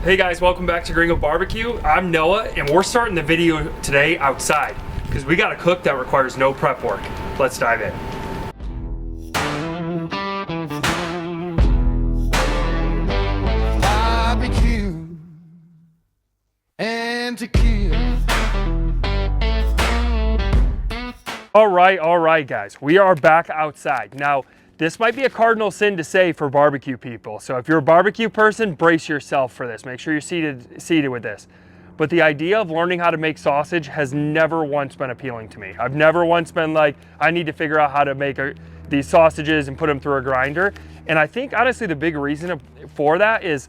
Hey guys, welcome back to Gringo Barbecue. I'm Noah, and we're starting the video today outside because we got a cook that requires no prep work. Let's dive in. Barbecue and tequila. All right, guys, we are back outside. Now, this might be a cardinal sin to say for barbecue people. So if you're a barbecue person, brace yourself for this. Make sure you're seated with this. But the idea of learning how to make sausage has never once been appealing to me. I've never once been like, I need to figure out how to make these sausages and put them through a grinder. And I think honestly the big reason for that is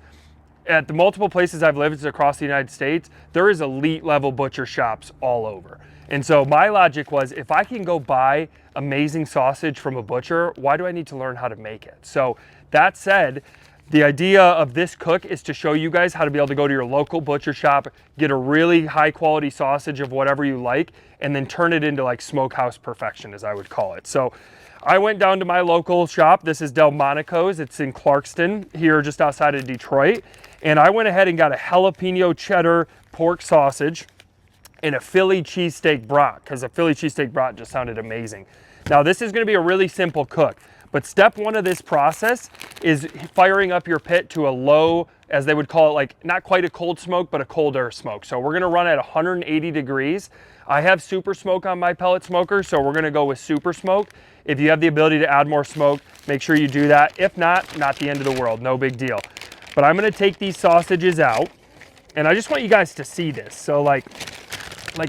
at the multiple places I've lived across the United States, there is elite level butcher shops all over. And so my logic was, if I can go buy amazing sausage from a butcher, why do I need to learn how to make it? So that said, the idea of this cook is to show you guys how to be able to go to your local butcher shop, get a really high quality sausage of whatever you like, and then turn it into like smokehouse perfection, as I would call it. So I went down to my local shop. This is Delmonico's. It's in Clarkston, here just outside of Detroit. And I went ahead and got a jalapeno cheddar pork sausage and a Philly cheesesteak brat, because a Philly cheesesteak brat just sounded amazing. Now this is gonna be a really simple cook, but step one of this process is firing up your pit to a low, as they would call it, like not quite a cold smoke, but a cold air smoke. So we're gonna run at 180 degrees. I have super smoke on my pellet smoker, so we're gonna go with super smoke. If you have the ability to add more smoke, make sure you do that. If not the end of the world, no big deal. But I'm gonna take these sausages out, and I just want you guys to see this. So like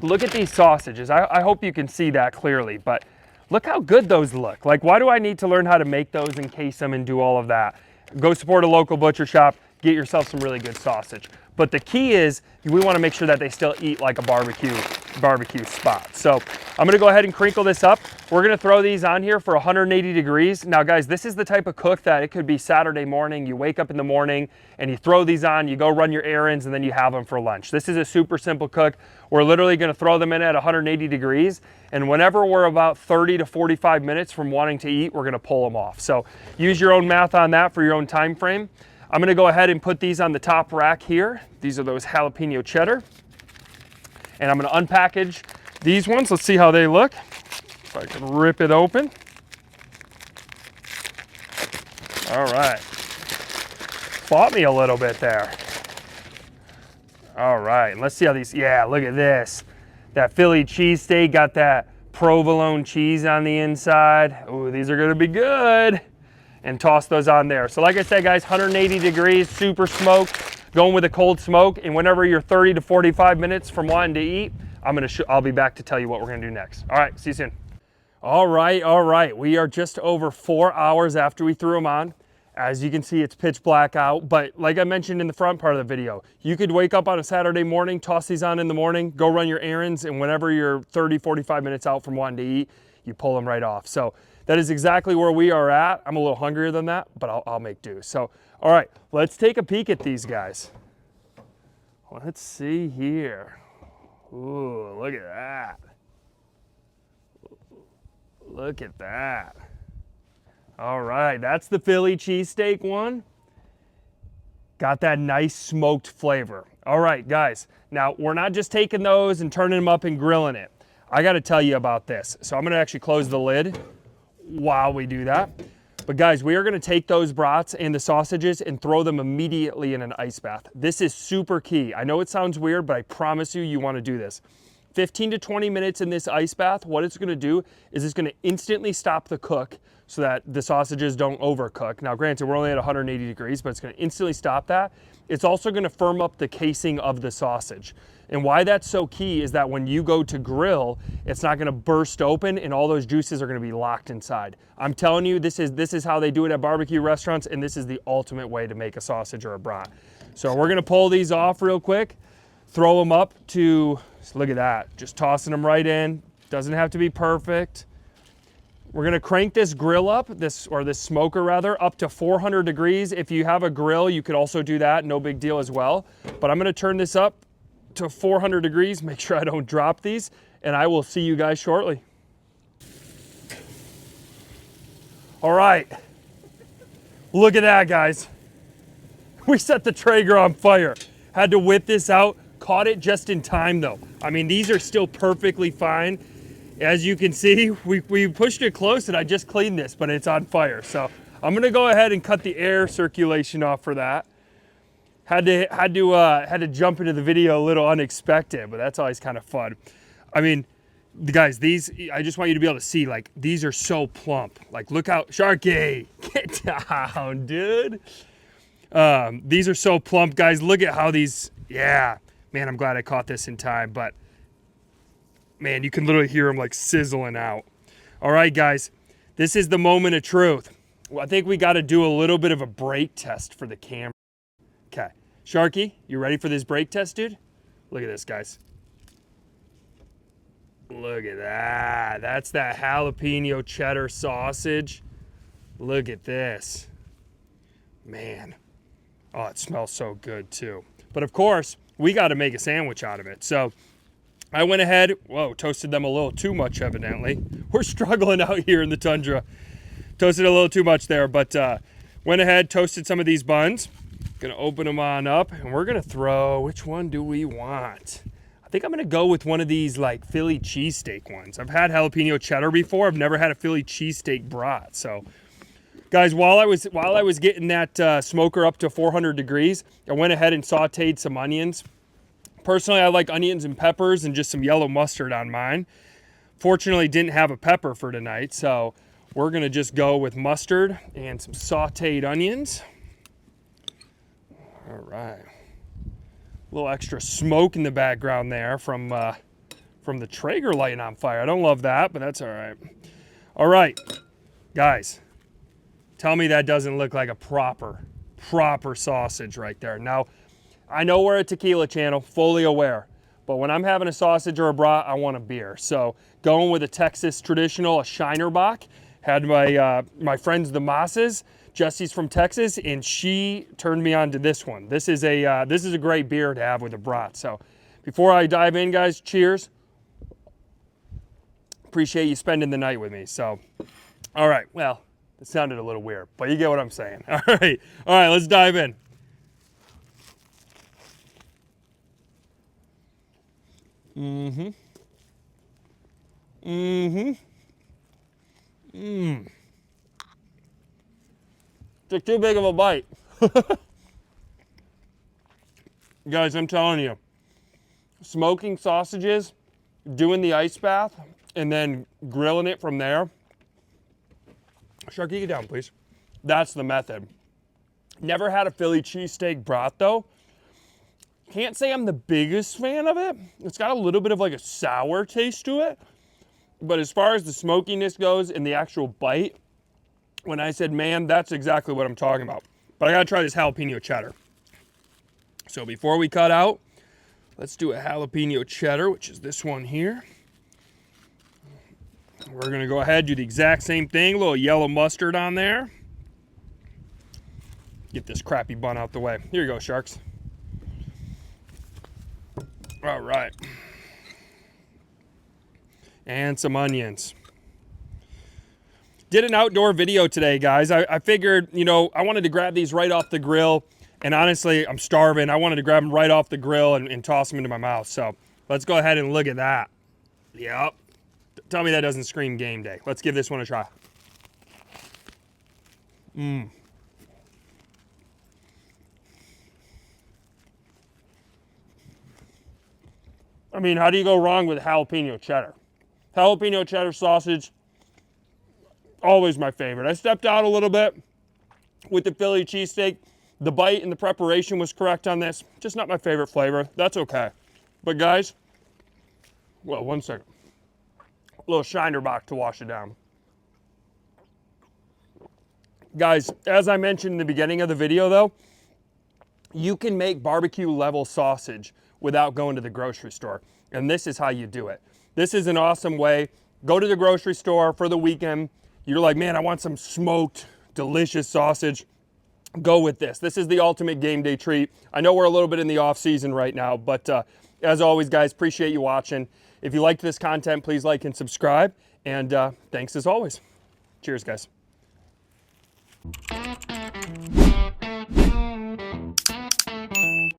look at these sausages. I hope you can see that clearly, but look how good those look. Like, why do I need to learn how to make those and case them and do all of that? Go support a local butcher shop, get yourself some really good sausage. But the key is we want to make sure that they still eat like a barbecue spot. So I'm going to go ahead and crinkle this up. We're going to throw these on here for 180 degrees. Now guys, this is the type of cook that it could be Saturday morning. You wake up in the morning and you throw these on, you go run your errands, and then you have them for lunch. This is a super simple cook. We're literally going to throw them in at 180 degrees. And whenever we're about 30 to 45 minutes from wanting to eat, we're going to pull them off. So use your own math on that for your own time frame. I'm gonna go ahead and put these on the top rack here. These are those jalapeno cheddar. And I'm gonna unpackage these ones. Let's see how they look. If I can rip it open. All right. Fought me a little bit there. All right, let's see how these, yeah, look at this. That Philly cheesesteak got that provolone cheese on the inside. Ooh, these are gonna be good. And toss those on there. So like I said, guys, 180 degrees, super smoke, going with a cold smoke. And whenever you're 30 to 45 minutes from wanting to eat, I'll be back to tell you what we're gonna do next. All right, see you soon. All right. We are just over 4 hours after we threw them on. As you can see, it's pitch black out. But like I mentioned in the front part of the video, you could wake up on a Saturday morning, toss these on in the morning, go run your errands, and whenever you're 30, 45 minutes out from wanting to eat, you pull them right off. So that is exactly where we are at. I'm a little hungrier than that, but I'll make do. So, all right, let's take a peek at these guys. Let's see here. Ooh, look at that. Look at that. All right, that's the Philly cheesesteak one. Got that nice smoked flavor. All right, guys, now we're not just taking those and turning them up and grilling it. I gotta tell you about this. So I'm gonna actually close the lid while we do that. But guys, we are gonna take those brats and the sausages and throw them immediately in an ice bath. This is super key. I know it sounds weird, but I promise you wanna do this. 15 to 20 minutes in this ice bath, what it's gonna do is it's gonna instantly stop the cook so that the sausages don't overcook. Now granted, we're only at 180 degrees, but it's gonna instantly stop that. It's also gonna firm up the casing of the sausage. And why that's so key is that when you go to grill, it's not gonna burst open and all those juices are gonna be locked inside. I'm telling you, this is how they do it at barbecue restaurants, and this is the ultimate way to make a sausage or a brat. So we're gonna pull these off real quick, throw them up to, look at that, just tossing them right in. Doesn't have to be perfect. We're gonna crank this grill up, this smoker rather, up to 400 degrees. If you have a grill, you could also do that, no big deal as well. But I'm gonna turn this up to 400 degrees, make sure I don't drop these, and I will see you guys shortly. All right, look at that, guys. We set the Traeger on fire. Had to whip this out. Caught it just in time though. I mean, these are still perfectly fine. As you can see, we pushed it close and I just cleaned this, but it's on fire. So I'm gonna go ahead and cut the air circulation off for that. Had to jump into the video a little unexpected, but that's always kind of fun. I mean, guys, these, I just want you to be able to see, like, these are so plump. Like, look how, Sharky, get down, dude. These are so plump, guys. Look at how these, yeah. Man, I'm glad I caught this in time, but man, you can literally hear them like sizzling out. All right, guys, this is the moment of truth. Well, I think we got to do a little bit of a brake test for the camera. Okay, Sharky, you ready for this brake test, dude? Look at this, guys. Look at that. That's that jalapeno cheddar sausage. Look at this. Man. Oh, it smells so good, too. But, of course, we got to make a sandwich out of it. So I went ahead, whoa, toasted them a little too much, evidently. We're struggling out here in the tundra. Toasted a little too much there, but went ahead, toasted some of these buns. Gonna open them on up, and we're gonna throw, which one do we want? I think I'm gonna go with one of these like Philly cheesesteak ones. I've had jalapeno cheddar before. I've never had a Philly cheesesteak brat. So, guys, while I was getting that smoker up to 400 degrees, I went ahead and sauteed some onions. Personally, I like onions and peppers and just some yellow mustard on mine. Fortunately, didn't have a pepper for tonight, so we're gonna just go with mustard and some sauteed onions. All right, a little extra smoke in the background there from the Traeger lighting on fire. I don't love that, but that's all right. All right, guys, tell me that doesn't look like a proper sausage right there. Now, I know we're a tequila channel, fully aware, but when I'm having a sausage or a brat, I want a beer. So going with a Texas traditional, a Shinerbach, had my friends the Mosses. Jesse's from Texas, and she turned me on to this one. This is a great beer to have with a brat. So before I dive in, guys, cheers. Appreciate you spending the night with me. So, all right, well, it sounded a little weird, but you get what I'm saying. All right, let's dive in. Took too big of a bite. Guys, I'm telling you, smoking sausages, doing the ice bath, and then grilling it from there. Sharky, get down, please. That's the method. Never had a Philly cheesesteak brat, though. Can't say I'm the biggest fan of it. It's got a little bit of like a sour taste to it. But as far as the smokiness goes and the actual bite, when I said, man, that's exactly what I'm talking about. But I gotta try this jalapeno cheddar. So before we cut out, let's do a jalapeno cheddar, which is this one here. We're gonna go ahead, do the exact same thing, a little yellow mustard on there. Get this crappy bun out the way. Here you go, Sharks. All right. And some onions. Did an outdoor video today, guys. I figured, you know, I wanted to grab these right off the grill. And honestly, I'm starving. I wanted to grab them right off the grill and toss them into my mouth. So let's go ahead and look at that. Yep. Tell me that doesn't scream game day. Let's give this one a try. I mean, how do you go wrong with jalapeno cheddar? Jalapeno cheddar sausage, always my favorite. I stepped out a little bit with the Philly cheesesteak. The bite and the preparation was correct on this. Just not my favorite flavor. That's okay. But guys, well, one second. A little Shinerbach to wash it down. Guys, as I mentioned in the beginning of the video though, you can make barbecue level sausage without going to the grocery store. And this is how you do it. This is an awesome way. Go to the grocery store for the weekend. You're like, man, I want some smoked, delicious sausage. Go with this. This is the ultimate game day treat. I know we're a little bit in the off season right now, but as always, guys, appreciate you watching. If you liked this content, please like and subscribe. And thanks as always. Cheers, guys.